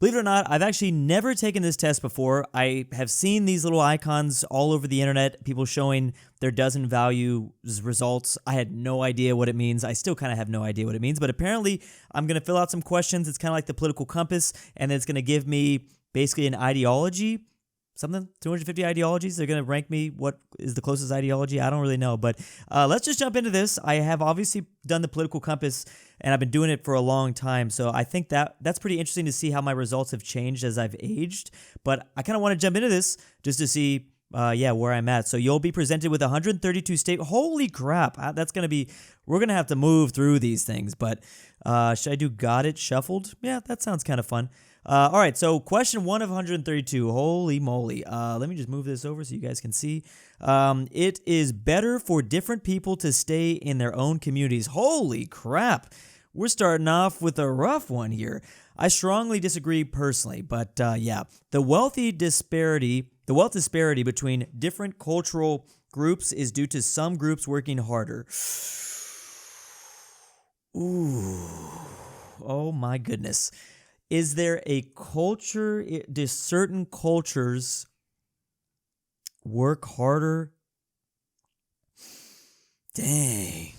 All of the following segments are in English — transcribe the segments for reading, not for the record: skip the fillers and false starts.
Believe it or not, I've actually never taken this test before. I have seen these little icons all over the internet, people showing their dozen values results. I had no idea what it means. I still kind of have no idea what it means, but apparently I'm going to fill out some questions. It's kind of like the political compass, and it's going to give me basically an ideology, something, 250 ideologies. They're going to rank me what is the closest ideology. I don't really know, but let's just jump into this. I have obviously done the political compass, and I've been doing it for a long time, so I think that's pretty interesting to see how my results have changed as I've aged, but I kind of want to jump into this just to see, where I'm at. So you'll be presented with 132 state. Holy crap, that's going to be, we're going to have to move through these things, but should I do got it shuffled? Yeah, that sounds kind of fun. All right, so question 1 of 132. Holy moly. Let me just move this over so you guys can see. It is better for different people to stay in their own communities. Holy crap. We're starting off with a rough one here. I strongly disagree personally, but the wealth disparity between different cultural groups is due to some groups working harder. Ooh. Oh my goodness. Is there a culture, do certain cultures work harder? Dang,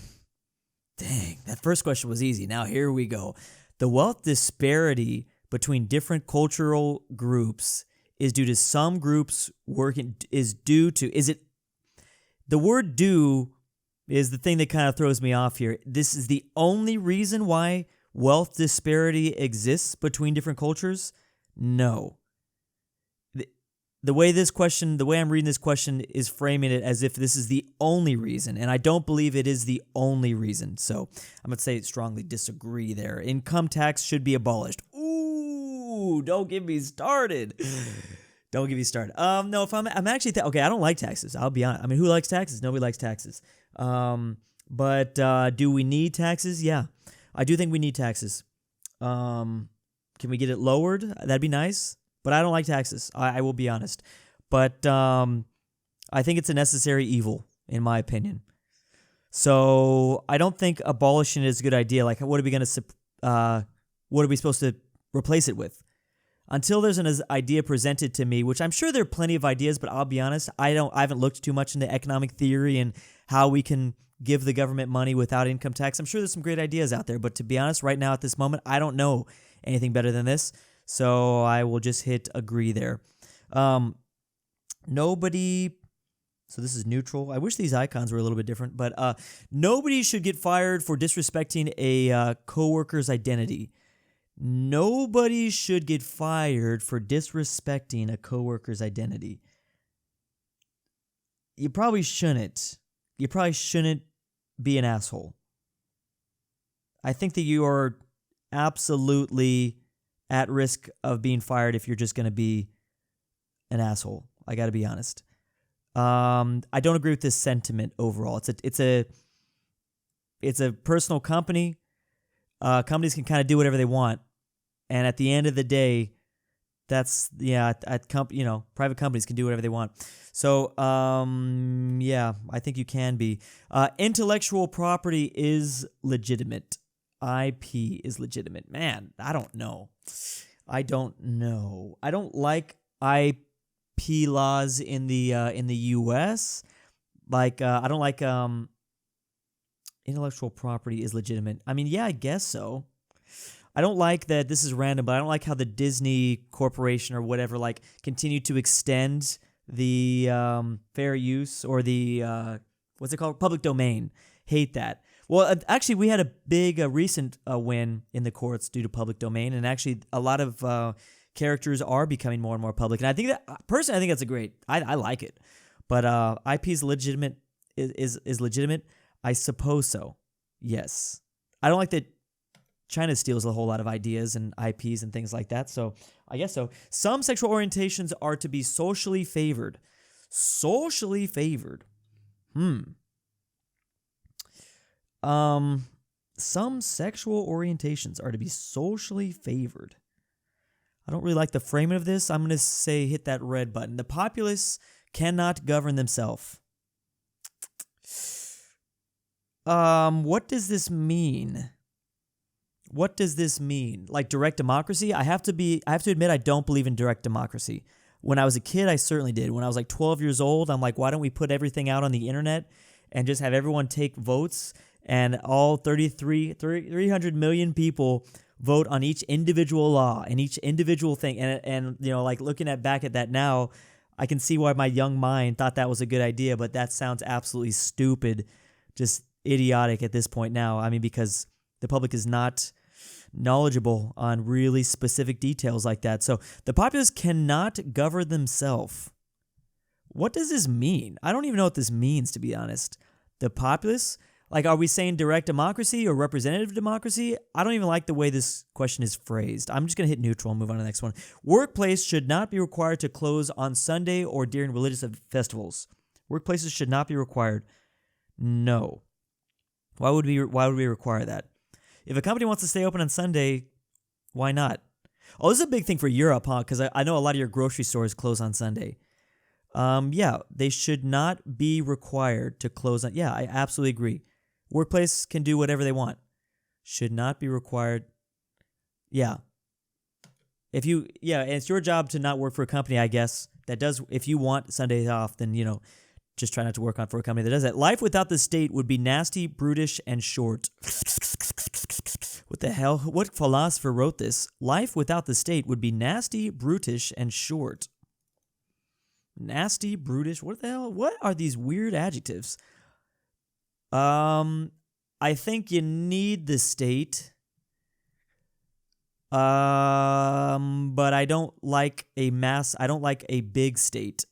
that first question was easy. Now here we go. The wealth disparity between different cultural groups is due to some groups working, the word due is the thing that kind of throws me off here. This is the only reason why wealth disparity exists between different cultures? No. The way I'm reading this question is framing it as if this is the only reason, and I don't believe it is the only reason. So I'm going to say strongly disagree there. Income tax should be abolished. Ooh, don't get me started. Don't get me started. No, if I'm actually, okay, I don't like taxes. I'll be honest. I mean, who likes taxes? Nobody likes taxes. But do we need taxes? Yeah. I do think we need taxes. Can we get it lowered? That'd be nice. But I don't like taxes. I will be honest. But I think it's a necessary evil, in my opinion. So I don't think abolishing is a good idea. Like, what are we supposed to replace it with? Until there's an idea presented to me, which I'm sure there are plenty of ideas, but I'll be honest, I haven't looked too much into economic theory and how we can give the government money without income tax. I'm sure there's some great ideas out there, but to be honest, right now at this moment, I don't know anything better than this. So I will just hit agree there. Nobody, so this is neutral. I wish these icons were a little bit different, but nobody should get fired for disrespecting a coworker's identity. Nobody should get fired for disrespecting a coworker's identity. You probably shouldn't. You probably shouldn't be an asshole. I think that you are absolutely at risk of being fired if you're just going to be an asshole. I got to be honest. I don't agree with this sentiment overall. It's a personal company. Companies can kind of do whatever they want, and at the end of the day, private companies can do whatever they want. So, I think you can be. Intellectual property is legitimate. IP is legitimate. Man, I don't know. I don't like IP laws in the U.S. Like, I don't like intellectual property is legitimate. I mean, yeah, I guess so. I don't like that this is random, but I don't like how the Disney Corporation or whatever continue to extend the fair use or the what's it called? Public domain. Hate that. Well, actually, we had a big recent win in the courts due to public domain, and actually a lot of characters are becoming more and more public. And I think that personally, I think that's a great. I like it, but IP is legitimate. Is legitimate. I suppose so. Yes, I don't like that. China steals a whole lot of ideas and IPs and things like that, so I guess so. Some sexual orientations are to be socially favored. Socially favored. Some sexual orientations are to be socially favored. I don't really like the framing of this. I'm going to say hit that red button. The populace cannot govern themselves. What does this mean? What does this mean? Like direct democracy? I have to admit I don't believe in direct democracy. When I was a kid, I certainly did. When I was like 12 years old, I'm like, why don't we put everything out on the internet and just have everyone take votes and all 300 million people vote on each individual law and each individual thing. And you know, like looking back at that now, I can see why my young mind thought that was a good idea, but that sounds absolutely stupid, just idiotic at this point now. I mean, because the public is not knowledgeable on really specific details like that. So the populace cannot govern themselves. What does this mean? I don't even know what this means, to be honest. The populace? Like, are we saying direct democracy or representative democracy? I don't even like the way this question is phrased. I'm just going to hit neutral and move on to the next one. Workplace should not be required to close on Sunday or during religious festivals. Workplaces should not be required. No. Why would we require that? If a company wants to stay open on Sunday, why not? Oh, this is a big thing for Europe, huh? Because I know a lot of your grocery stores close on Sunday. Yeah, they should not be required to close on. Yeah, I absolutely agree. Workplace can do whatever they want. Should not be required. Yeah. And it's your job to not work for a company, I guess, that does. If you want Sundays off, then, you know, just try not to work for a company that does that. Life without the state would be nasty, brutish, and short. What the hell? What philosopher wrote this? Life without the state would be nasty, brutish, and short. Nasty, brutish. What the hell? What are these weird adjectives? I think you need the state. But I don't like a big state.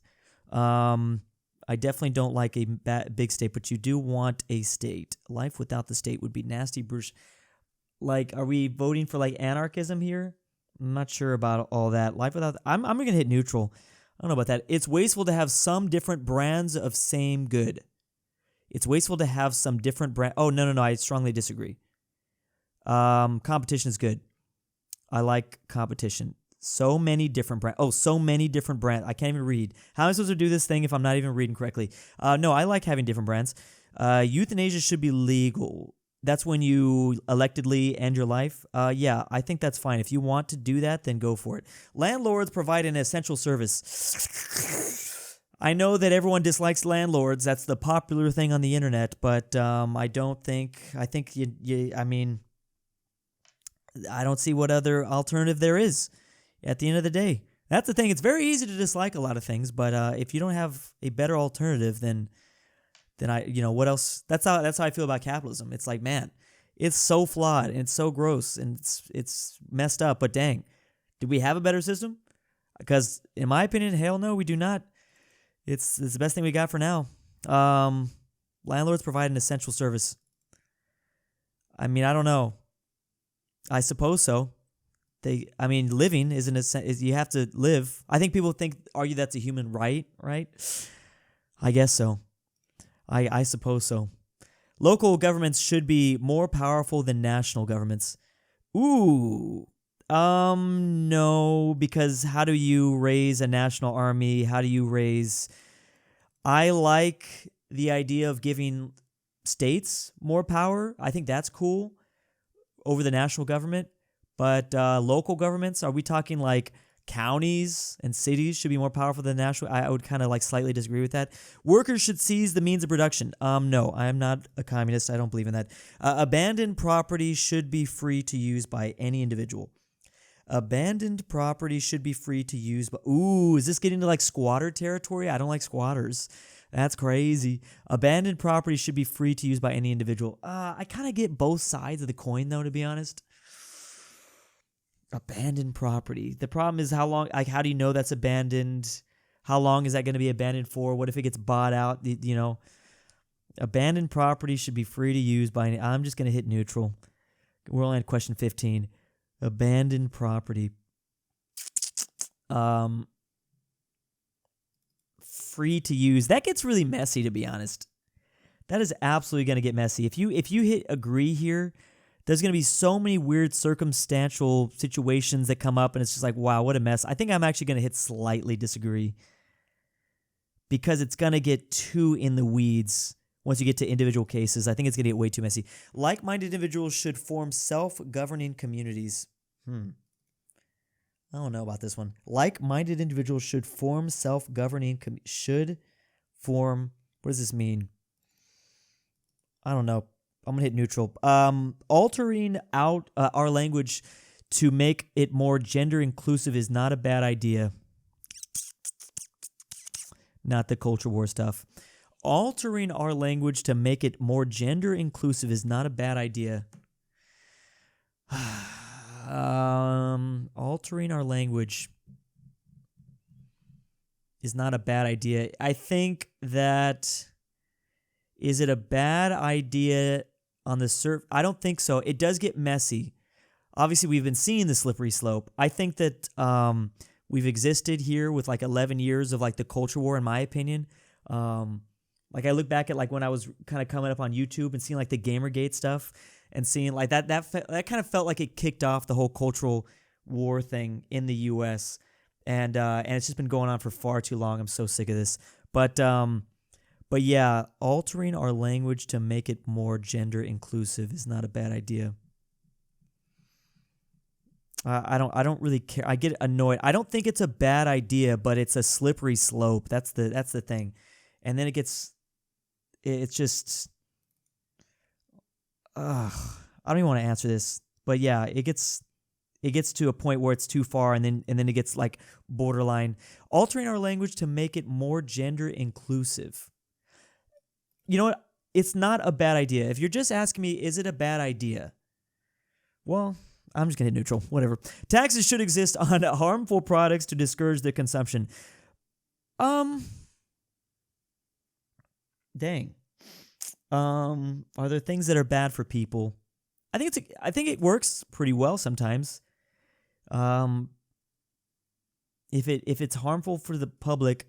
I definitely don't like a big state, but you do want a state. Life without the state would be nasty, brutish. Like, are we voting for like anarchism here? I'm not sure about all that. Life without. I'm gonna hit neutral. I don't know about that. It's wasteful to have some different brands of same good. It's wasteful to have some different brand. Oh, no. I strongly disagree. Competition is good. I like competition. So many different brands. Oh, so many different brands. I can't even read. How am I supposed to do this thing if I'm not even reading correctly? No, I like having different brands. Euthanasia should be legal. That's when you electedly end your life. Yeah, I think that's fine. If you want to do that, then go for it. Landlords provide an essential service. I know that everyone dislikes landlords. That's the popular thing on the internet, but I don't think. I think I mean, I don't see what other alternative there is. At the end of the day, that's the thing. It's very easy to dislike a lot of things, but if you don't have a better alternative, then what else? That's how I feel about capitalism. It's like, man, it's so flawed and it's so gross and it's messed up. But dang, do we have a better system? Because in my opinion, hell no, we do not. It's the best thing we got for now. Landlords provide an essential service. I mean, I don't know. I suppose so. Living is you have to live. I think people argue that's a human right? I guess so. I suppose so. Local governments should be more powerful than national governments. Ooh. No, because how do you raise a national army? I like the idea of giving states more power. I think that's cool over the national government. But local governments, are we talking like counties and cities should be more powerful than national? I would kind of like slightly disagree with that. Workers should seize the means of production. No, I am not a communist. I don't believe in that. Abandoned property should be free to use by any individual. Abandoned property should be free to use. Ooh, is this getting to like squatter territory? I don't like squatters. That's crazy. Abandoned property should be free to use by any individual. I kind of get both sides of the coin, though, to be honest. Abandoned property. The problem is how long, like, how do you know that's abandoned? How long is that going to be abandoned for? What if it gets bought out? Abandoned property should be free to use by any. I'm just going to hit neutral. We're only at question 15. Abandoned property. Free to use. That gets really messy, to be honest. That is absolutely going to get messy. If you hit agree here, there's going to be so many weird circumstantial situations that come up, and it's just like, wow, what a mess. I think I'm actually going to hit slightly disagree because it's going to get too in the weeds once you get to individual cases, I think it's going to get way too messy. Like-minded individuals should form self-governing communities. I don't know about this one. Like-minded individuals should form self-governing what does this mean? I don't know. I'm going to hit neutral. Altering out our language to make it more gender inclusive is not a bad idea. Not the culture war stuff. Altering our language to make it more gender inclusive is not a bad idea. Altering our language is not a bad idea. I think that, is it a bad idea on the surface? I don't think so. It does get messy. Obviously, we've been seeing the slippery slope. I think that we've existed here with like 11 years of like the culture war, in my opinion. Like I look back at like when I was kind of coming up on YouTube and seeing like the Gamergate stuff and seeing like that kind of felt like it kicked off the whole cultural war thing in the U.S. And it's just been going on for far too long. I'm so sick of this. But yeah, altering our language to make it more gender inclusive is not a bad idea. I don't really care. I get annoyed. I don't think it's a bad idea, but it's a slippery slope. That's the thing. And then it's just, I don't even want to answer this, but yeah, it gets to a point where it's too far, and then it gets like borderline. Altering our language to make it more gender inclusive. You know what? It's not a bad idea. If you're just asking me, is it a bad idea? Well, I'm just going to hit neutral. Whatever. Taxes should exist on harmful products to discourage their consumption. Dang. Are there things that are bad for people? I think it works pretty well sometimes. If it's harmful for the public,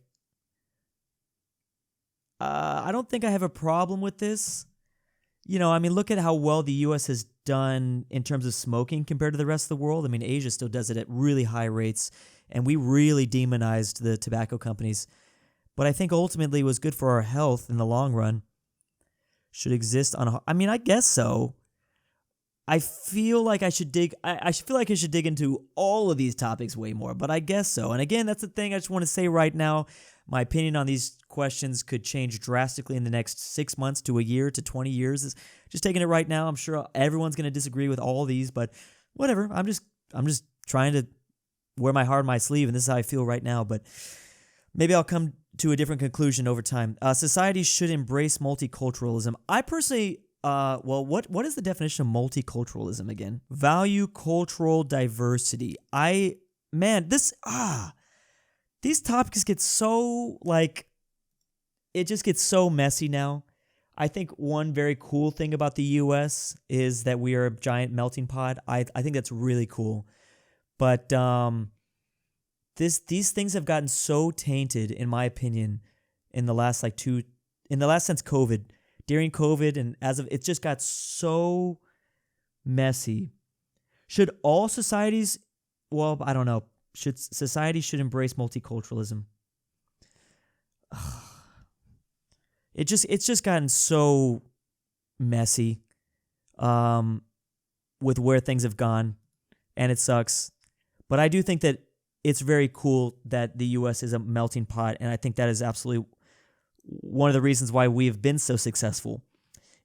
I don't think I have a problem with this. I mean, look at how well the U.S. has done in terms of smoking compared to the rest of the world. I mean, Asia still does it at really high rates, and we really demonized the tobacco companies. But I think ultimately it was good for our health in the long run. Should exist on. I mean, I guess so. I feel like I should dig. I feel like I should dig into all of these topics way more, but I guess so. And again, that's the thing I just want to say right now. My opinion on these questions could change drastically in the next 6 months to a year to 20 years. Just taking it right now. I'm sure everyone's going to disagree with all of these, but whatever. I'm just trying to wear my heart on my sleeve, and this is how I feel right now. But maybe I'll come to a different conclusion over time. Society should embrace multiculturalism. I personally, what is the definition of multiculturalism again? Value cultural diversity. These topics get so, it just gets so messy now. I think one very cool thing about the U.S. is that we are a giant melting pot. I think that's really cool. But these things have gotten so tainted, in my opinion, in the last since COVID, during COVID, and it just got so messy. Should all societies, I don't know. Society should embrace multiculturalism. It's just gotten so messy with where things have gone, and it sucks. But I do think that it's very cool that the U.S. is a melting pot, and I think that is absolutely one of the reasons why we have been so successful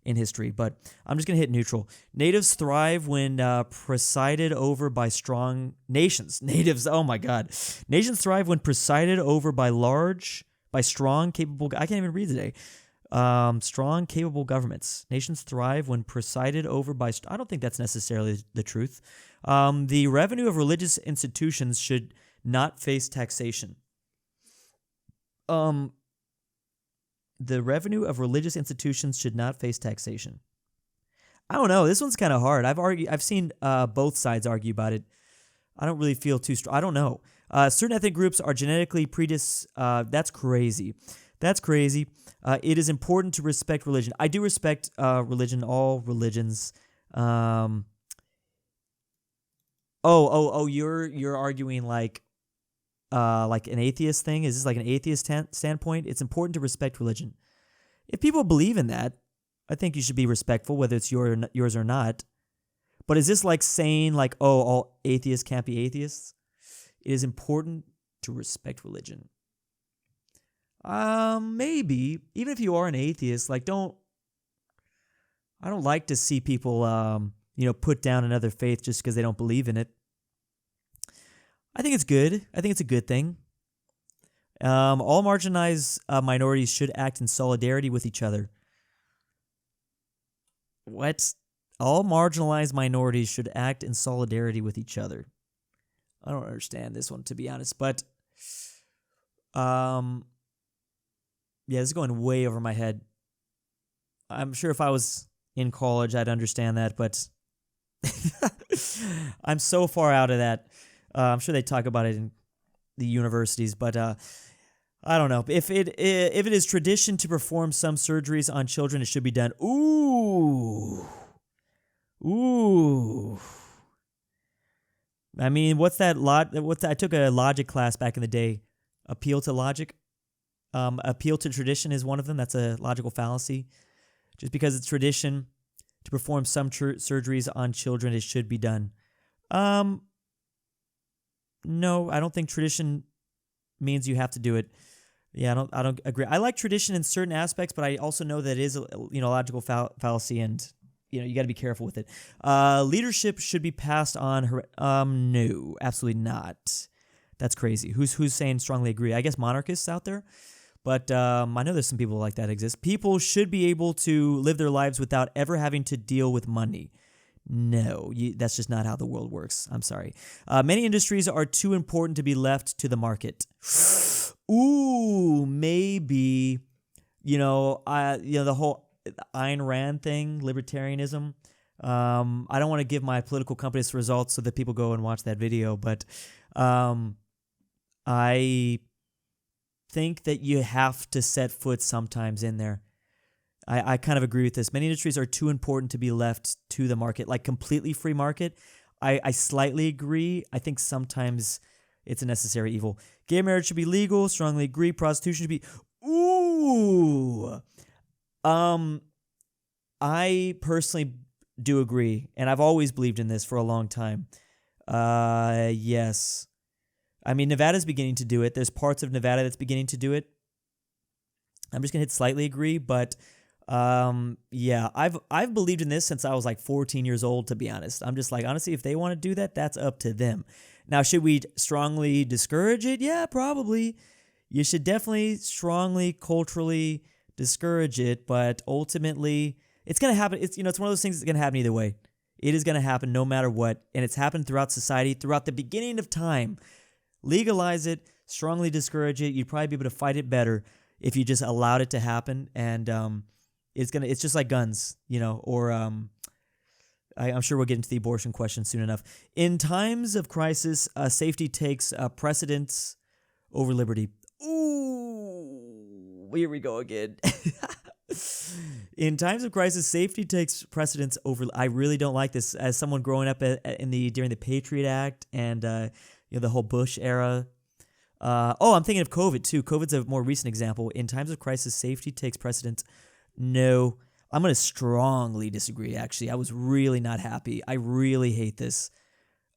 in history. But I'm just going to hit neutral. Natives thrive when presided over by strong nations. Oh my God. Nations thrive when presided over by strong, capable, I can't even read today. Strong, capable governments. Nations thrive when presided over by, I don't think that's necessarily the truth. The revenue of religious institutions should not face taxation. The revenue of religious institutions should not face taxation. I don't know. This one's kind of hard. I've seen both sides argue about it. I don't really feel too strong. I don't know. Certain ethnic groups are genetically that's crazy. That's crazy. It is important to respect religion. I do respect religion, all religions. You're arguing like an atheist thing? Is this like an atheist standpoint? It's important to respect religion. If people believe in that, I think you should be respectful, whether it's yours or not. But is this like saying like, oh, all atheists can't be atheists? It is important to respect religion. Maybe. Even if you are an atheist, like I don't like to see people, put down another faith just because they don't believe in it. I think it's good. I think it's a good thing. All marginalized minorities should act in solidarity with each other. What? All marginalized minorities should act in solidarity with each other. I don't understand this one, to be honest. But, yeah, this is going way over my head. I'm sure if I was in college, I'd understand that, but I'm so far out of that. I'm sure they talk about it in the universities, but I don't know. If it is tradition to perform some surgeries on children, it should be done. Ooh. I mean, what's that? I took a logic class back in the day. Appeal to logic. Appeal to tradition is one of them. That's a logical fallacy. Just because it's tradition to perform some surgeries on children, it should be done. No, I don't think tradition means you have to do it. Yeah, I don't agree. I like tradition in certain aspects, but I also know that it is a logical fallacy, and you got to be careful with it. Leadership should be passed on. No, absolutely not. That's crazy. Who's saying strongly agree? I guess monarchists out there, but I know there's some people like that exist. People should be able to live their lives without ever having to deal with money. No, that's just not how the world works. I'm sorry. Many industries are too important to be left to the market. Ooh, maybe, the whole Ayn Rand thing, libertarianism. I don't want to give my political compass results so that people go and watch that video, but I think that you have to set foot sometimes in there. I kind of agree with this. Many industries are too important to be left to the market, like completely free market. I slightly agree. I think sometimes it's a necessary evil. Gay marriage should be legal. Strongly agree. Prostitution should be... Ooh! I personally do agree, and I've always believed in this for a long time. Yes. I mean, Nevada's beginning to do it. There's parts of Nevada that's beginning to do it. I'm just going to hit slightly agree, but... yeah, I've believed in this since I was like 14 years old, to be honest. I'm just like, honestly, if they want to do that, that's up to them. Now, should we strongly discourage it? Yeah, probably. You should definitely strongly culturally discourage it, but ultimately it's going to happen. It's one of those things that's going to happen either way. It is going to happen no matter what, and it's happened throughout society, throughout the beginning of time. Legalize it, strongly discourage it. You'd probably be able to fight it better if you just allowed it to happen, and it's just like guns, or I'm sure we'll get into the abortion question soon enough. In times of crisis, safety takes precedence over liberty. Ooh, here we go again. In times of crisis, safety takes precedence over. I really don't like this. As someone growing up during the Patriot Act and the whole Bush era. I'm thinking of COVID too. COVID's a more recent example. In times of crisis, safety takes precedence. No, I'm going to strongly disagree, actually. I was really not happy. I really hate this.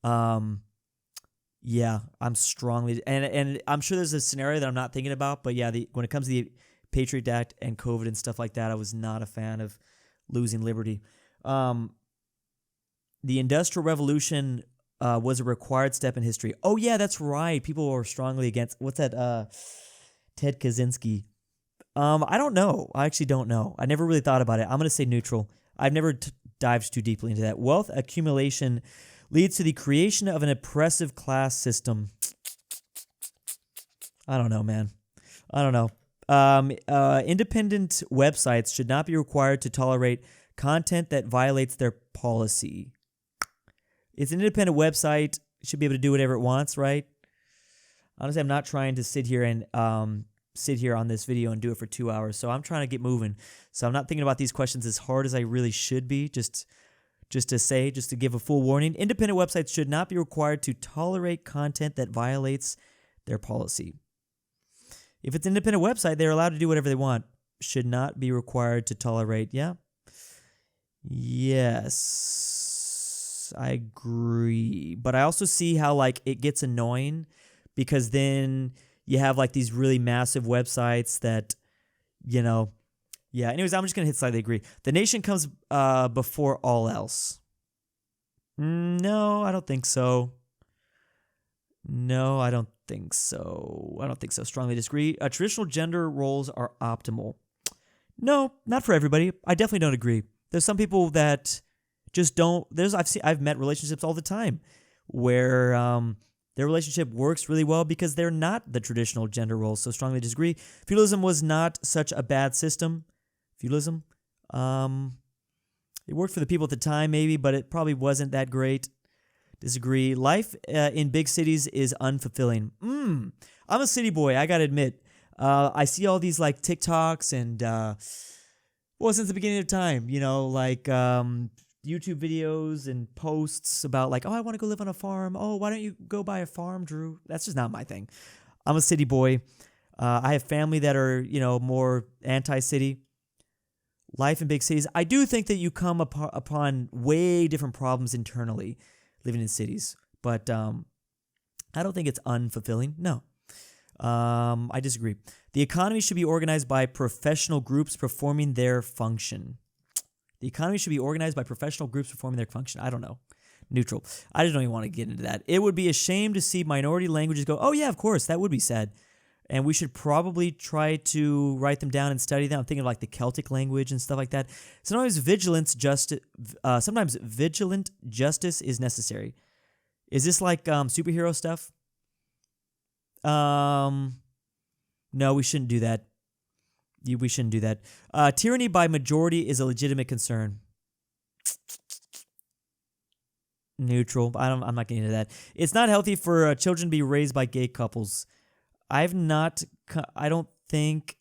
Yeah, I'm strongly... And I'm sure there's a scenario that I'm not thinking about, but yeah, when it comes to the Patriot Act and COVID and stuff like that, I was not a fan of losing liberty. The Industrial Revolution was a required step in history. Oh, yeah, that's right. People were strongly against... What's that? Ted Kaczynski. I don't know. I actually don't know. I never really thought about it. I'm going to say neutral. I've never dived too deeply into that. Wealth accumulation leads to the creation of an oppressive class system. I don't know, man. I don't know. Independent websites should not be required to tolerate content that violates their policy. It's an independent website. It should be able to do whatever it wants, right? Honestly, I'm not trying to sit here on this video and do it for 2 hours. So I'm trying to get moving. So I'm not thinking about these questions as hard as I really should be. Just to give a full warning, independent websites should not be required to tolerate content that violates their policy. If it's an independent website, they're allowed to do whatever they want. should not be required to tolerate. Yeah. Yes, I agree. But I also see how like it gets annoying because then you have like these really massive websites that, you know, yeah. Anyways, I'm just going to hit slightly agree. The nation comes before all else. No, I don't think so. No, I don't think so. I don't think so. Strongly disagree. Traditional gender roles are optimal. No, not for everybody. I definitely don't agree. There's some people that just don't. I've met relationships all the time where their relationship works really well because they're not the traditional gender roles. So strongly disagree. Feudalism was not such a bad system. Feudalism, it worked for the people at the time maybe, but it probably wasn't that great. Disagree. Life in big cities is unfulfilling. I'm a city boy, I gotta admit. I see all these like TikToks and since the beginning of time, like YouTube videos and posts about like, oh, I want to go live on a farm. Oh, why don't you go buy a farm, Drew? That's just not my thing. I'm a city boy. I have family that are, more anti-city. Life in big cities. I do think that you come upon way different problems internally living in cities, but I don't think it's unfulfilling. No. I disagree. The economy should be organized by professional groups performing their function. The economy should be organized by professional groups performing their function. I don't know. Neutral. I just don't even want to get into that. It would be a shame to see minority languages go, oh yeah, of course, that would be sad. And we should probably try to write them down and study them. I'm thinking of like the Celtic language and stuff like that. Sometimes vigilant justice is necessary. Is this like superhero stuff? No, we shouldn't do that. We shouldn't do that. Tyranny by majority is a legitimate concern. Neutral. I'm not getting into that. It's not healthy for children to be raised by gay couples. I don't think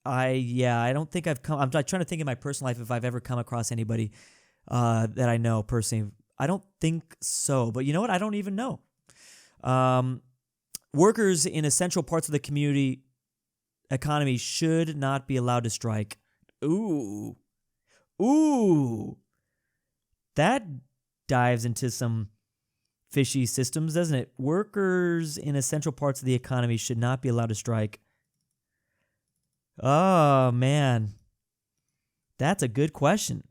I've come. I'm trying to think in my personal life if I've ever come across anybody that I know personally. I don't think so. But you know what? I don't even know. Workers in essential parts of the community economy should not be allowed to strike. Ooh. That dives into some fishy systems, doesn't it? Workers in essential parts of the economy should not be allowed to strike. Oh, man. That's a good question.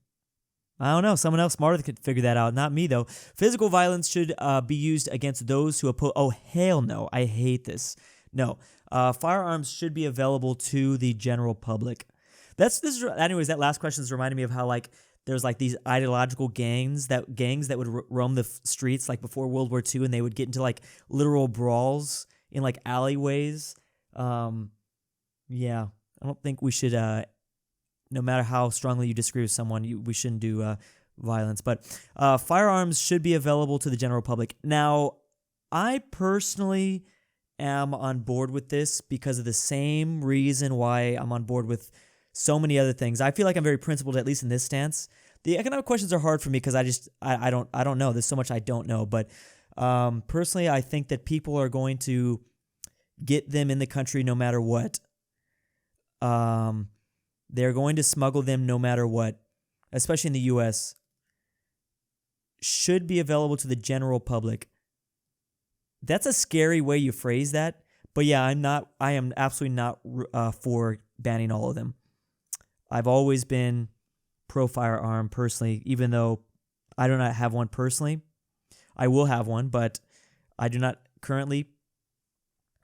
I don't know. Someone else smarter could figure that out. Not me, though. Physical violence should be used against those who oppose. Oh, hell no. I hate this. No. Firearms should be available to the general public. Anyways, that last question is reminding me of how, like, there's like these ideological gangs that would roam the streets like before World War II, and they would get into like literal brawls in like alleyways. Yeah, I don't think we should. No matter how strongly you disagree with someone, we shouldn't do violence. But firearms should be available to the general public. Now, I personally am on board with this because of the same reason why I'm on board with so many other things. I feel like I'm very principled, at least in this stance. The economic questions are hard for me because I don't know. There's so much I don't know. But personally, I think that people are going to get them in the country no matter what. They're going to smuggle them no matter what, especially in the U.S. Should be available to the general public. That's a scary way you phrase that. But yeah, I am absolutely not for banning all of them. I've always been pro-firearm personally, even though I do not have one personally. I will have one, but I do not currently.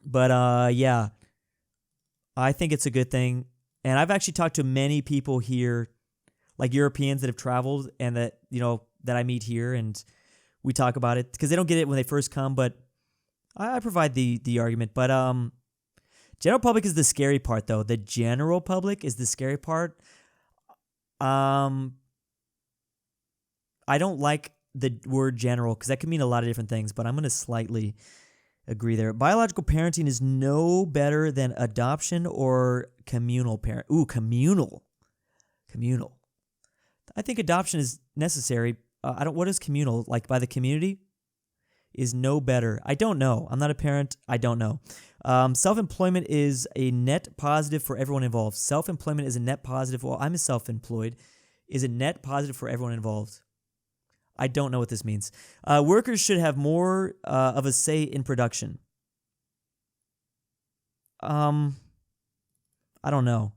But yeah, I think it's a good thing. And I've actually talked to many people here, like Europeans that have traveled and that, that I meet here, and we talk about it because they don't get it when they first come, but I provide the argument. But general public is the scary part, though. The general public is the scary part. I don't like the word general because that can mean a lot of different things, but I'm going to slightly agree there. Biological parenting is no better than adoption or communal parent. Ooh, communal. I think adoption is necessary. What is communal? Like by the community? Is no better. I don't know. I'm not a parent. I don't know. Self-employment is a net positive for everyone involved. Self-employment is a net positive. Well, I'm self-employed. Is a net positive for everyone involved. I don't know what this means. Workers should have more of a say in production. I don't know.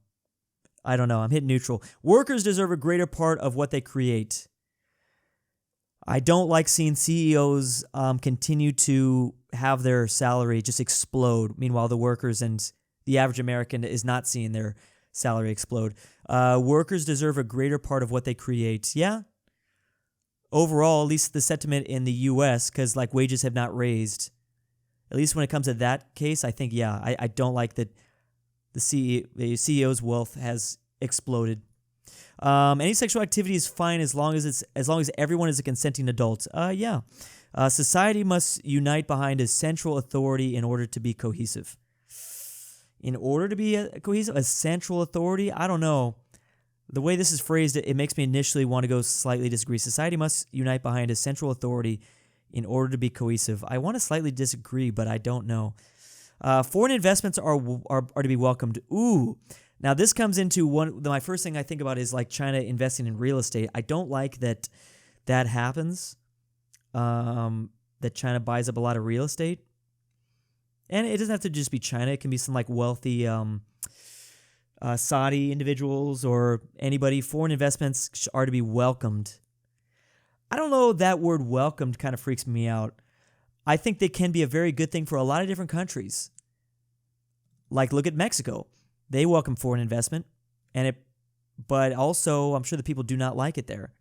I'm hitting neutral. Workers deserve a greater part of what they create. I don't like seeing CEOs continue to have their salary just explode. Meanwhile, the workers and the average American is not seeing their salary explode. Workers deserve a greater part of what they create. Yeah. Overall, at least the sentiment in the U.S., because like wages have not raised. At least when it comes to that case, I think, yeah, I don't like that the CEO's wealth has exploded. Any sexual activity is fine as long as everyone is a consenting adult. Yeah. Society must unite behind a central authority in order to be cohesive. In order to be cohesive, a central authority? I don't know. The way this is phrased, it makes me initially want to go slightly disagree. Society must unite behind a central authority in order to be cohesive. I want to slightly disagree, but I don't know. Foreign investments are to be welcomed. Ooh. Now, this comes into my first thing I think about is like China investing in real estate. I don't like that happens, that China buys up a lot of real estate. And it doesn't have to just be China. It can be some like wealthy Saudi individuals or anybody. Foreign investments are to be welcomed. I don't know, that word welcomed kind of freaks me out. I think they can be a very good thing for a lot of different countries. Like, look at Mexico. They welcome foreign investment, but also I'm sure the people do not like it there.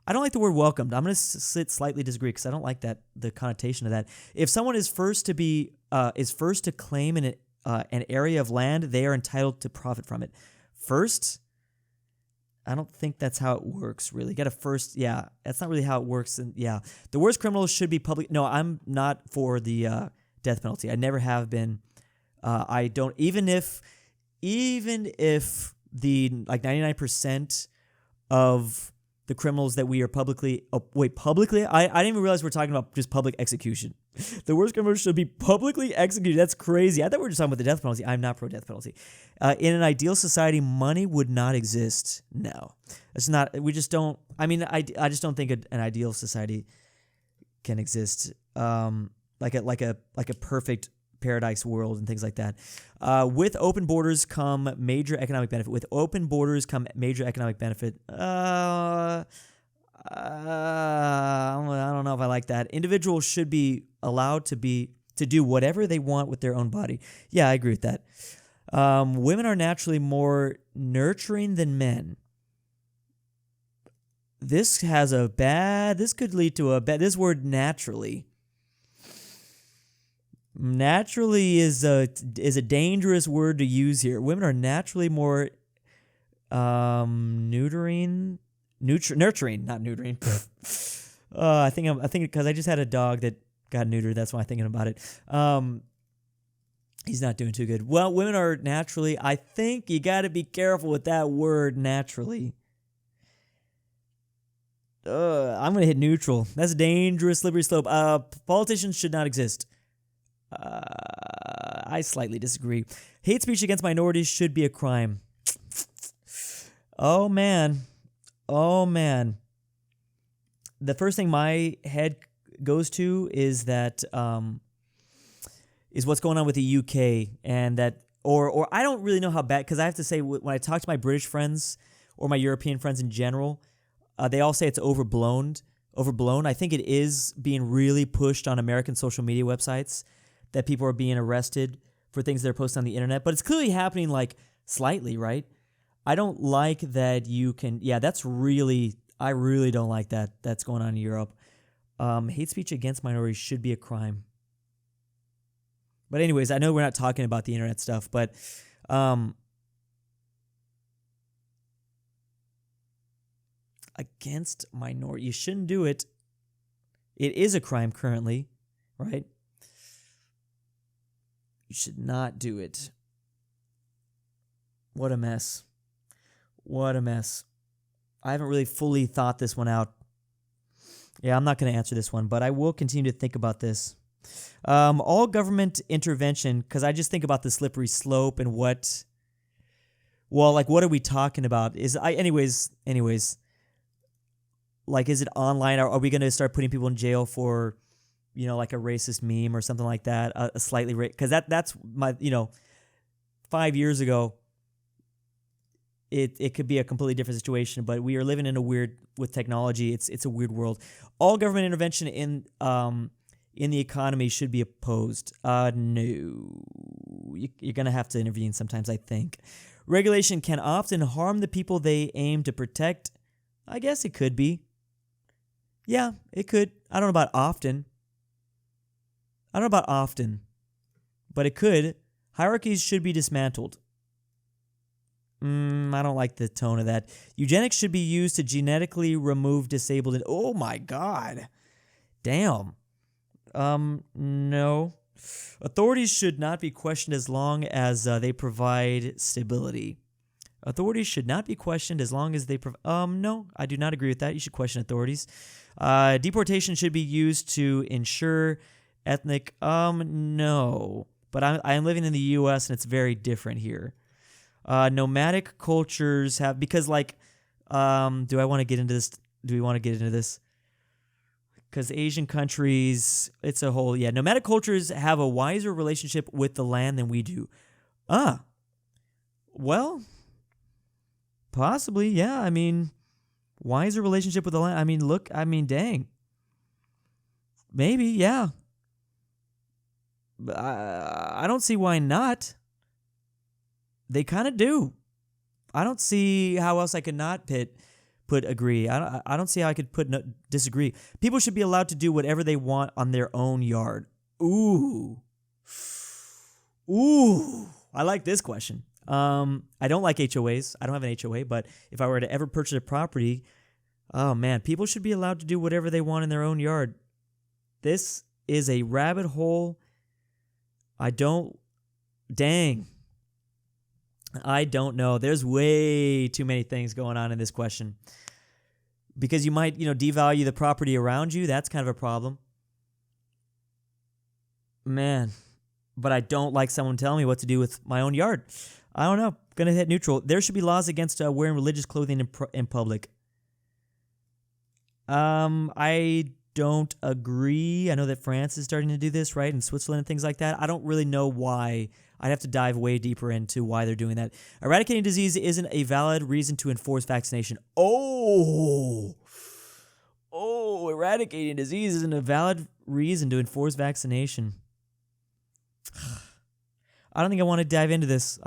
I don't like the word welcomed. I'm going to slightly disagree because I don't like the connotation of that. If someone is first to claim an area of land, they are entitled to profit from it. First, I don't think that's how it works, really. You got to first, yeah, that's not really how it works. And yeah, the worst criminals should be public. No, I'm not for the death penalty. I never have been. I don't, even if the like 99% of the criminals that we are publicly, I didn't even realize we're talking about just public execution. The worst criminals should be publicly executed. That's crazy. I thought we were just talking about the death penalty. I'm not pro death penalty. In an ideal society, money would not exist. No, it's not. We just don't. I mean, I just don't think an ideal society can exist. Like a perfect paradise world and things like that. With open borders come major economic benefit. I don't know if I like that. Individuals should be allowed to do whatever they want with their own body. Yeah, I agree with that. Women are naturally more nurturing than men. This could lead to this word naturally. Naturally is a dangerous word to use here. Women are naturally more nurturing, not neutering. I think because I just had a dog that got neutered. That's why I'm thinking about it. He's not doing too good. Well, women are naturally. I think you got to be careful with that word, naturally. I'm gonna hit neutral. That's a dangerous slippery slope. Politicians should not exist. I slightly disagree. Hate speech against minorities should be a crime. Oh man. The first thing my head goes to is that is what's going on with the UK, and that or I don't really know how bad, because I have to say, when I talk to my British friends or my European friends in general, they all say it's overblown. I think it is being really pushed on American social media websites, that people are being arrested for things they're posting on the internet. But it's clearly happening, like, slightly, right? I don't like that you can... Yeah, I really don't like that. That's going on in Europe. Hate speech against minorities should be a crime. But anyways, I know we're not talking about the internet stuff, but... against minority, you shouldn't do it. It is a crime currently, right? You should not do it. What a mess. I haven't really fully thought this one out. Yeah, I'm not going to answer this one, but I will continue to think about this. All government intervention, because I just think about the slippery slope and what are we talking about? Anyways, like, is it online? Are we going to start putting people in jail for, like a racist meme or something like that? A slightly, because that's my, 5 years ago, it could be a completely different situation, but we are living with technology. It's a weird world. All government intervention in the economy should be opposed. No, you're gonna have to intervene sometimes, I think. Regulation can often harm the people they aim to protect. I guess it could be. Yeah, it could. I don't know about often, but it could. Hierarchies should be dismantled. I don't like the tone of that. Eugenics should be used to genetically remove disabled. Oh my God. Damn. No. Authorities should not be questioned as long as they provide stability. Authorities should not be questioned as long as they provide... No, I do not agree with that. You should question authorities. Deportation should be used to ensure ethnic... No. But I'm living in the U.S. and it's very different here. Nomadic cultures have... Because, like... do I want to get into this? Do we want to get into this? Because Asian countries, it's a whole... Yeah, nomadic cultures have a wiser relationship with the land than we do. Well, possibly, yeah. I mean, wiser relationship with the land. I mean, look, dang. Maybe, yeah. I don't see why not. They kind of do. I don't see how else I could not put agree. I don't see how I could put disagree. People should be allowed to do whatever they want on their own yard. Ooh. I like this question. I don't like HOAs. I don't have an HOA, but if I were to ever purchase a property, oh man, people should be allowed to do whatever they want in their own yard. This is a rabbit hole. I don't know. There's way too many things going on in this question. Because you might, devalue the property around you. That's kind of a problem. Man, but I don't like someone telling me what to do with my own yard. I don't know. Gonna hit neutral. There should be laws against wearing religious clothing in public. I don't agree. I know that France is starting to do this, right? And Switzerland and things like that. I don't really know why. I'd have to dive way deeper into why they're doing that. Eradicating disease isn't a valid reason to enforce vaccination. Eradicating disease isn't a valid reason to enforce vaccination. I don't think I want to dive into this.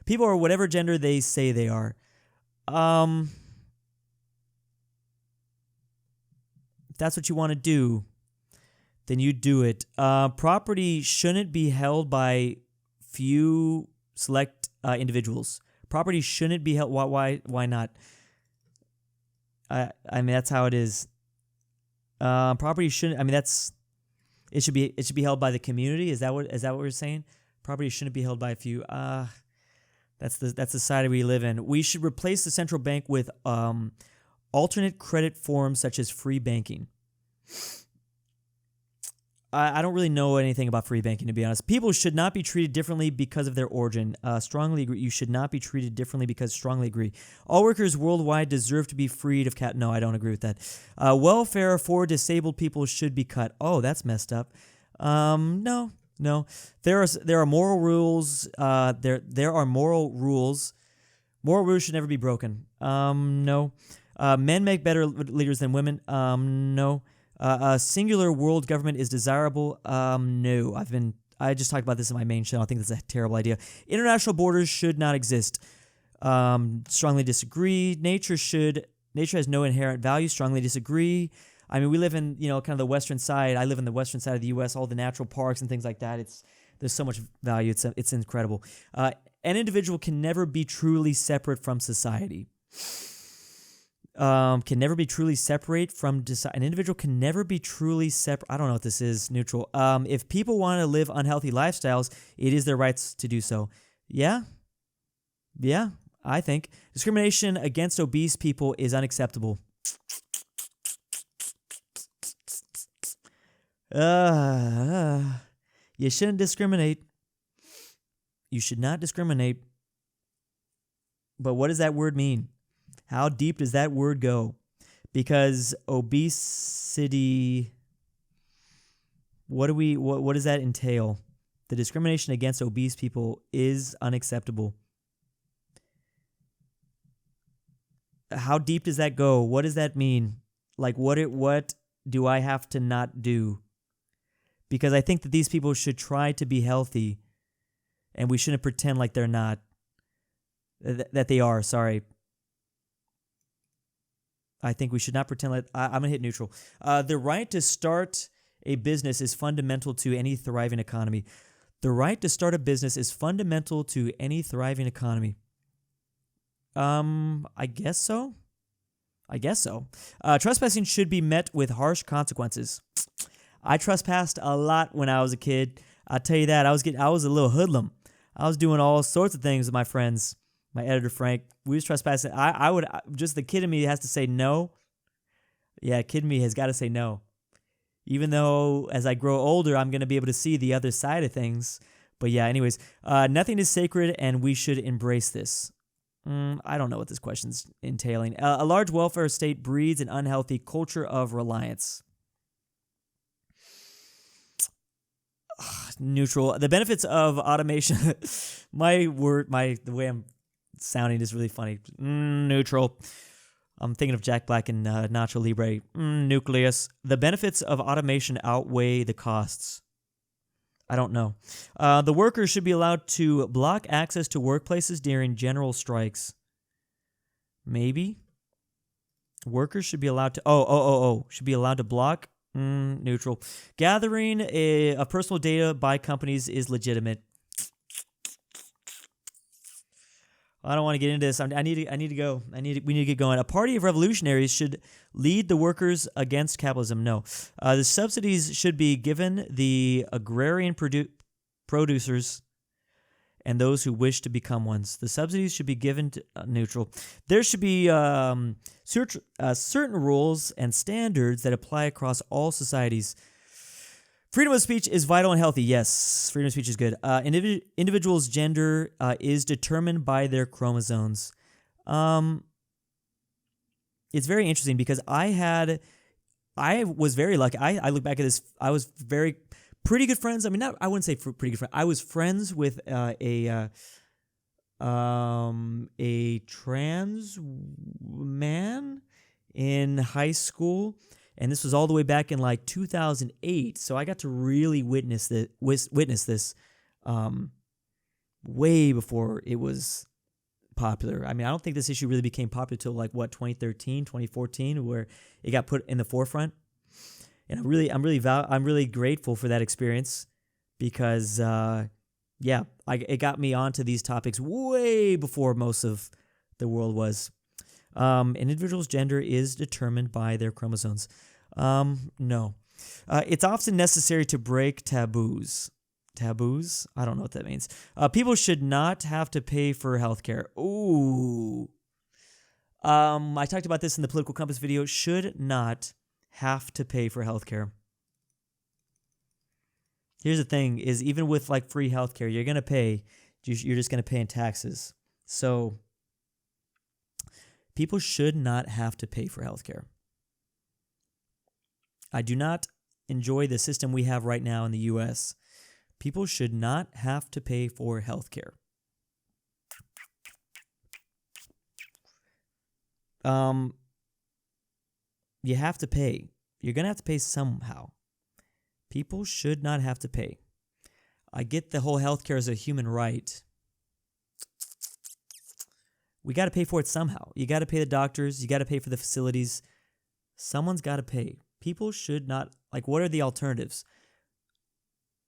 People are whatever gender they say they are. If that's what you want to do, then you do it. Property shouldn't be held by few select individuals. Property shouldn't be held. Why not? I mean, that's how it is. Property shouldn't. I mean, it should be held by the community. Is that what we're saying? Property shouldn't be held by a few. That's the society we live in. We should replace the central bank with alternate credit forms such as free banking. I don't really know anything about free banking, to be honest. People should not be treated differently because of their origin. Strongly agree. You should not be treated differently because strongly agree. All workers worldwide deserve to be freed of No, I don't agree with that. Welfare for disabled people should be cut. Oh, that's messed up. No. There are moral rules. There are moral rules. Moral rules should never be broken. No. Men make better leaders than women. No. A singular world government is desirable. No. I just talked about this in my main channel. I think that's a terrible idea. International borders should not exist. Strongly disagree. Nature has no inherent value. Strongly disagree. I mean, we live in, kind of the western side. I live in the western side of the U.S., all the natural parks and things like that. There's so much value. It's incredible. An individual can never be truly separate from society. Can never be truly separate from an individual can never be truly separate. I don't know what this is. Neutral. If people want to live unhealthy lifestyles, it is their rights to do so. Yeah, I think discrimination against obese people is unacceptable. You shouldn't discriminate. You should not discriminate. But what does that word mean? How deep does that word go? Because obesity, what does that entail? The discrimination against obese people is unacceptable. How deep does that go? What does that mean? Like, what do I have to not do? Because I think that these people should try to be healthy, and we shouldn't pretend like they're not. That they are, sorry. I think we should not pretend like... I'm going to hit neutral. The right to start a business is fundamental to any thriving economy. The right to start a business is fundamental to any thriving economy. I guess so. Trespassing should be met with harsh consequences. I trespassed a lot when I was a kid. I'll tell you that. I was a little hoodlum. I was doing all sorts of things with my friends. My editor, Frank, we was trespassing. I would, just the kid in me has to say no. Yeah, kid in me has got to say no. Even though as I grow older, I'm going to be able to see the other side of things. But yeah, anyways, nothing is sacred and we should embrace this. I don't know what this question's entailing. A large welfare state breeds an unhealthy culture of reliance. Neutral. The benefits of automation. The way I'm sounding is really funny. Neutral. I'm thinking of Jack Black and Nacho Libre. Nucleus. The benefits of automation outweigh the costs. I don't know. The workers should be allowed to block access to workplaces during general strikes. Maybe. Workers should be allowed to... Should be allowed to block... neutral. Gathering of personal data by companies is legitimate. I don't want to get into this. I need to go. We need to get going. A party of revolutionaries should lead the workers against capitalism. No. The subsidies should be given the agrarian producers and those who wish to become ones. The subsidies should be given to neutral. There should be certain rules and standards that apply across all societies. Freedom of speech is vital and healthy. Yes, freedom of speech is good. Individuals' gender is determined by their chromosomes. It's very interesting because I was very lucky. I look back at this. I was pretty good friends. I mean, I wouldn't say pretty good friends. I was friends with a trans man in high school. And this was all the way back in like 2008, so I got to really witness this way before it was popular. I mean, I don't think this issue really became popular till like 2013, 2014, where it got put in the forefront. And I'm really grateful for that experience because it got me onto these topics way before most of the world was. An individual's gender is determined by their chromosomes. No. It's often necessary to break taboos. Taboos? I don't know what that means. People should not have to pay for healthcare. Ooh. I talked about this in the Political Compass video. Should not have to pay for healthcare. Here's the thing, is even with like free healthcare, you're going to pay. You're just going to pay in taxes. So... people should not have to pay for healthcare. I do not enjoy the system we have right now in the U.S. People should not have to pay for healthcare. You have to pay. You're going to have to pay somehow. People should not have to pay. I get the whole healthcare as a human right. We got to pay for it somehow. You got to pay the doctors. You got to pay for the facilities. Someone's got to pay. People should not, like, what are the alternatives?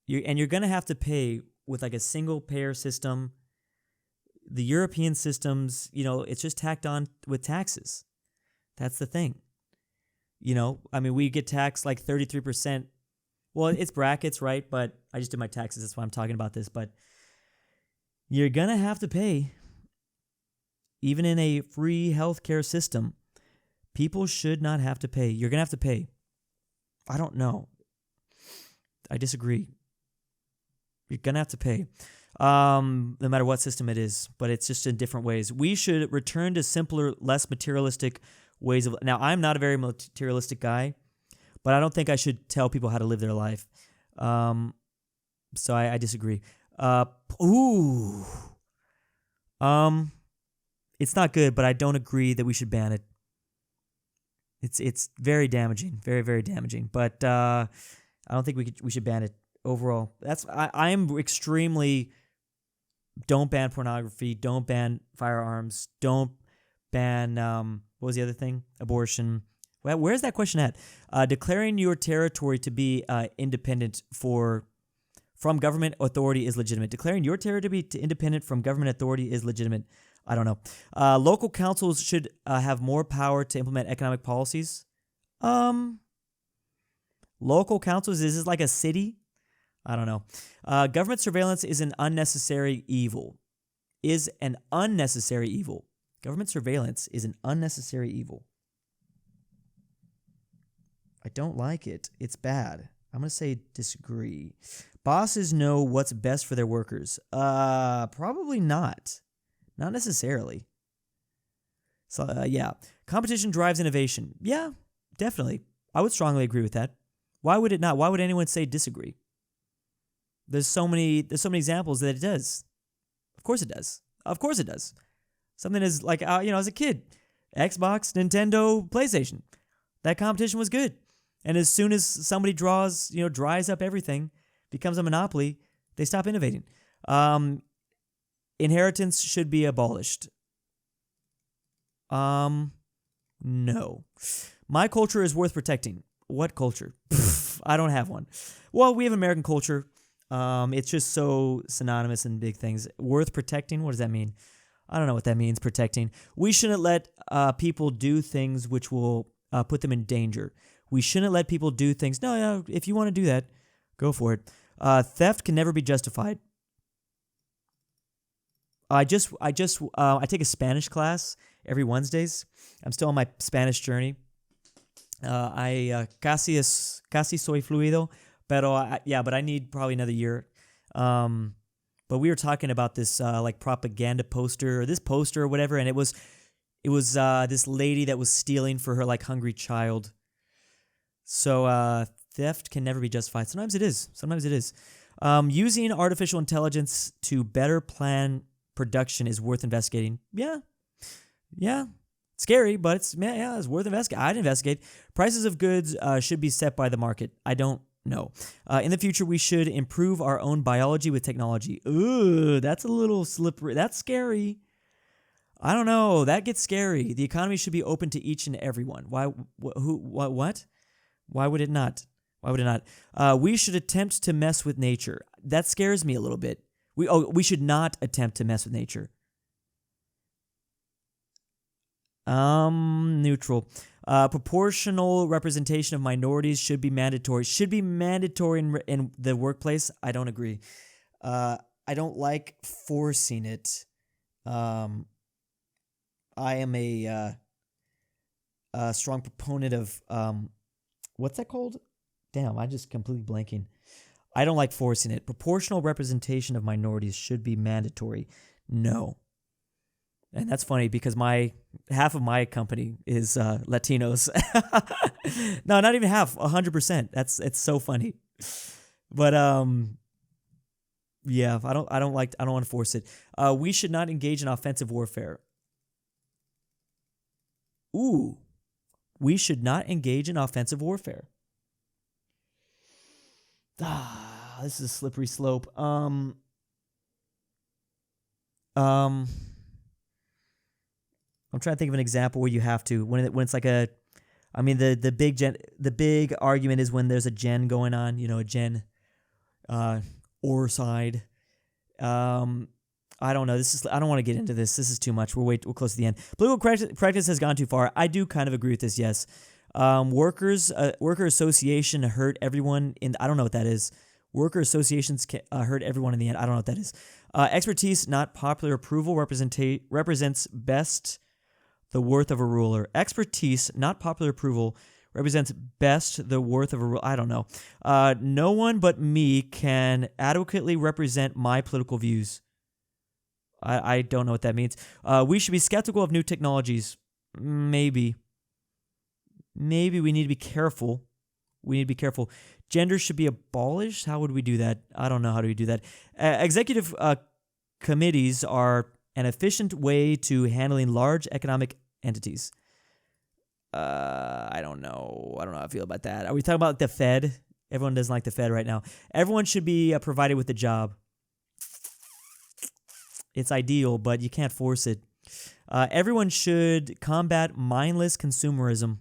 You're going to have to pay with like a single payer system. The European systems, it's just tacked on with taxes. That's the thing. I mean, we get taxed like 33%. Well, it's brackets, right? But I just did my taxes. That's why I'm talking about this. But you're going to have to pay. Even in a free healthcare system, people should not have to pay. You're going to have to pay. I don't know. I disagree. You're gonna have to pay, no matter what system it is, but it's just in different ways. We should return to simpler, less materialistic ways of. Now, I'm not a very materialistic guy, but I don't think I should tell people how to live their life. So I disagree. Ooh. It's not good, but I don't agree that we should ban it. It's very damaging, very, very damaging. But I don't think we should ban it overall. I'm extremely. Don't ban pornography. Don't ban firearms. Don't ban what was the other thing? Abortion. Well, where's that question at? Declaring your territory to be independent from government authority is legitimate. Declaring your territory to be independent from government authority is legitimate. I don't know. Local councils should have more power to implement economic policies. Local councils, is this like a city? I don't know. Government surveillance is an unnecessary evil. Government surveillance is an unnecessary evil. I don't like it. It's bad. I'm going to say disagree. Bosses know what's best for their workers. Probably not. Not necessarily. So, yeah. Competition drives innovation. Yeah, definitely. I would strongly agree with that. Why would it not? Why would anyone say disagree? There's so many examples that it does. Of course it does. Of course it does. Something is like, as a kid, Xbox, Nintendo, PlayStation. That competition was good. And as soon as somebody dries up everything, becomes a monopoly, they stop innovating. Inheritance should be abolished. No. My culture is worth protecting. What culture? I don't have one. Well, we have American culture. It's just so synonymous in big things. Worth protecting? What does that mean? I don't know what that means, protecting. We shouldn't let people do things which will put them in danger. We shouldn't let people do things. No, if you want to do that, go for it. Theft can never be justified. I take a Spanish class every Wednesdays. I'm still on my Spanish journey. Casi soy fluido, pero but I need probably another year. But we were talking about this like propaganda poster or this poster or whatever, and it was this lady that was stealing for her like hungry child. So theft can never be justified. Sometimes it is. Using artificial intelligence to better plan production is worth investigating. Yeah. Scary, but it's worth investigating. I'd investigate. Prices of goods should be set by the market. I don't know. In the future, we should improve our own biology with technology. Ooh, that's a little slippery. That's scary. I don't know. That gets scary. The economy should be open to each and everyone. Why? What? Why would it not? We should attempt to mess with nature. That scares me a little bit. We should not attempt to mess with nature. Neutral. Proportional representation of minorities should be mandatory. Should be mandatory in the workplace. I don't agree. I don't like forcing it. I am a strong proponent of what's that called? Damn, I just completely blanking. I don't like forcing it. Proportional representation of minorities should be mandatory. No. And that's funny because half of my company is Latinos. No, not even half, 100%. It's so funny. But yeah, I don't want to force it. We should not engage in offensive warfare. Ooh. We should not engage in offensive warfare. This is a slippery slope. I'm trying to think of an example where you have to when it's like the big argument is when there's a gen going on, a gen or side. I don't know. I don't want to get into this. This is too much. We're close to the end. Political practice has gone too far. I do kind of agree with this. Yes. Worker association hurt everyone I don't know what that is. Worker associations hurt everyone in the end. I don't know what that is. Expertise, not popular approval, represents best the worth of a ruler. Expertise, not popular approval, represents best the worth of a... I don't know. No one but me can adequately represent my political views. I don't know what that means. We should be skeptical of new technologies. Maybe we need to be careful. Gender should be abolished. How would we do that? I don't know how do we do that. Executive committees are an efficient way to handling large economic entities. I don't know how I feel about that. Are we talking about the Fed? Everyone doesn't like the Fed right now. Everyone should be provided with a job. It's ideal, but you can't force it. Everyone should combat mindless consumerism.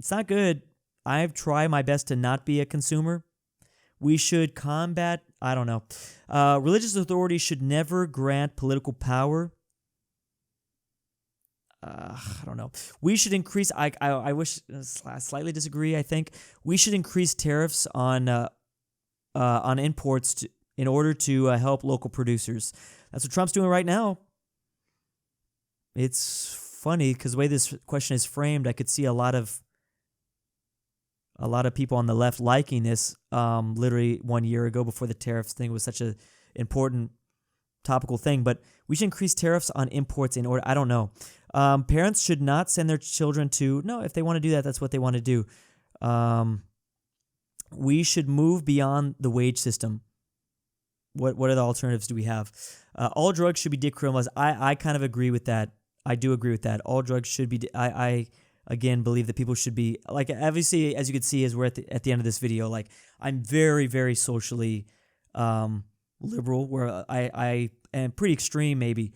It's not good. I've tried my best to not be a consumer. We should combat, I don't know. Religious authorities should never grant political power. I don't know. We should increase, I wish, I slightly disagree, I think. We should increase tariffs on imports in order to help local producers. That's what Trump's doing right now. It's funny because the way this question is framed, I could see a lot of people on the left liking this literally 1 year ago before the tariffs thing was such an important topical thing. But we should increase tariffs on imports in order, I don't know. Parents should not send their children to, no, if they want to do that, that's what they want to do. We should move beyond the wage system. What other alternatives do we have? All drugs should be decriminalized. I kind of agree with that. I do agree with that. All drugs should be, I again believe that people should be, like, obviously, as you can see, as we're at the end of this video, like, I'm very, very socially liberal, where I am pretty extreme maybe,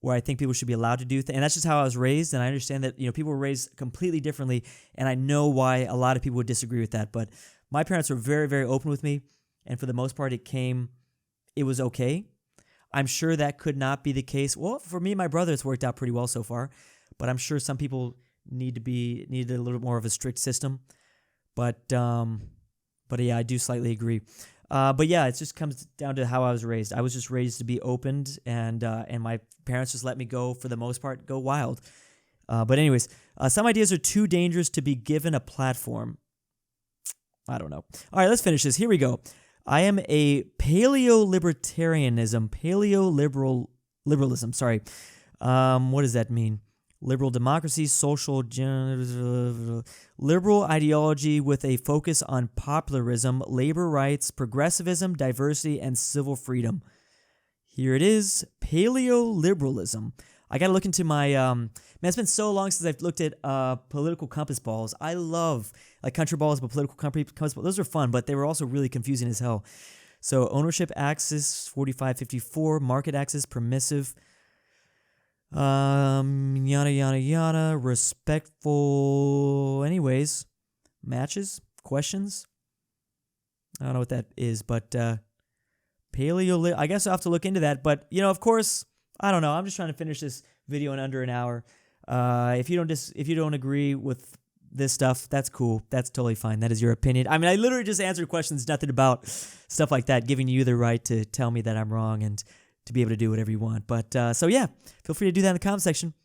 where I think people should be allowed to do things. And that's just how I was raised, and I understand that, people were raised completely differently, and I know why a lot of people would disagree with that. But my parents were very, very open with me, and for the most part, it was okay. I'm sure that could not be the case. Well, for me and my brother, it's worked out pretty well so far, but I'm sure some people need a little more of a strict system. But yeah, I do slightly agree. But yeah, it just comes down to how I was raised. I was just raised to be opened, and my parents just let me go, for the most part, go wild. But anyways, some ideas are too dangerous to be given a platform. I don't know. All right, let's finish this. Here we go. I am a paleoliberalism. Sorry. What does that mean? Liberal democracy, liberal ideology with a focus on popularism, labor rights, progressivism, diversity, and civil freedom. Here it is, paleoliberalism. I got to look into my, man, it's been so long since I've looked at political compass balls. I love, like, country balls, but political compass balls. Those are fun, but they were also really confusing as hell. So ownership axis, 45-54, market axis, permissive, yada, yada, yada, respectful, anyways, matches, questions. I don't know what that is, but paleo, I guess I'll have to look into that. But, of course, I don't know. I'm just trying to finish this video in under an hour. If you don't agree with this stuff, that's cool. That's totally fine. That is your opinion. I mean, I literally just answered questions, nothing about stuff like that, giving you the right to tell me that I'm wrong and to be able to do whatever you want. But so yeah, feel free to do that in the comment section.